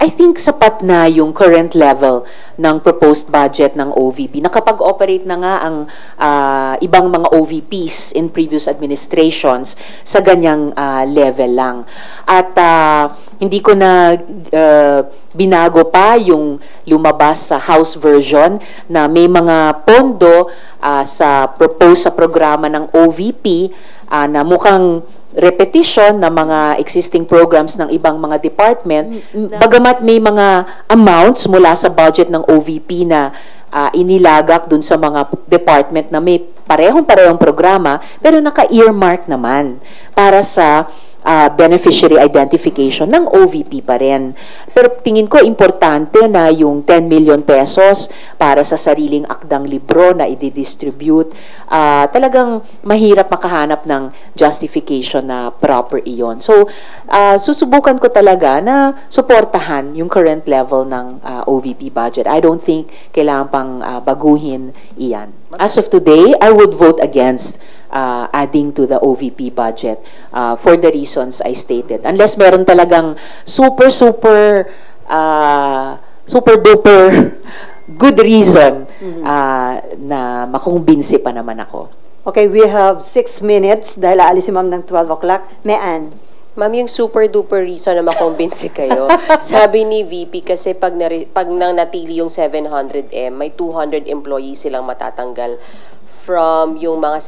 I think sapat na yung current level ng proposed budget ng OVP. Nakapag-operate na nga ang ibang mga OVPs in previous administrations sa ganyang level lang. At hindi ko na binago pa yung lumabas sa House version na may mga pondo sa propose sa programa ng OVP na mukhang repetition ng mga existing programs ng ibang mga department, bagamat may mga amounts mula sa budget ng OVP na inilagak dun sa mga department na may parehong-parehong programa, pero naka-earmark naman para sa beneficiary identification ng OVP pa rin. Pero tingin ko importante na yung 10 million pesos para sa sariling akdang libro na i-distribute, talagang mahirap makahanap ng justification na proper iyon. So, susubukan ko talaga na suportahan yung current level ng OVP budget. I don't think kailangan pang baguhin iyan. As of today, I would vote against adding to the OVP budget for the reasons I stated. Unless meron talagang super duper good reason na makumbinsi pa naman ako. Okay, we have 6 minutes dahil aalis si Ma'am ng 12 o'clock. May Ann. Ma'am, yung super duper reason na makumbinsi kayo, sabi ni VP kasi pag nang natili yung 700M, may 200 employees silang matatanggal from yung mga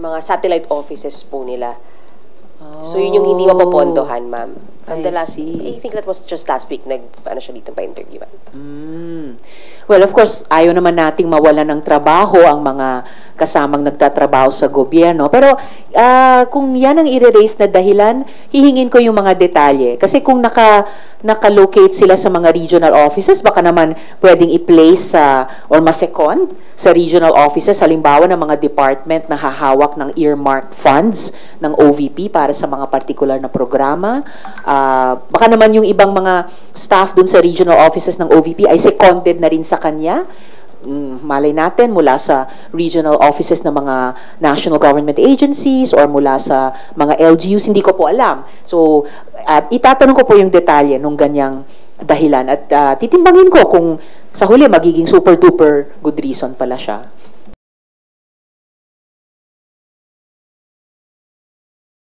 mga satellite offices po nila. So yun yung hindi mapopondohan, ma'am. I think that was just last week, siya dito pa-interview. Well, of course, ayaw naman nating mawalan ng trabaho ang mga kasamang nagtatrabaho sa gobyerno. Pero kung yan ang i-raise na dahilan, hihingin ko yung mga detalye. Kasi kung naka-locate sila sa mga regional offices, baka naman pwedeng i-place or ma-second sa regional offices, halimbawa ng mga department na hahawak ng earmarked funds ng OVP para sa mga particular na programa. Baka naman yung ibang mga staff dun sa regional offices ng OVP ay seconded na rin sa kanya. Malay natin mula sa regional offices ng mga national government agencies or mula sa mga LGUs, hindi ko po alam. So, itatanong ko po yung detalye nung ganyang dahilan at titimbangin ko kung sa huli magiging super duper good reason pala siya.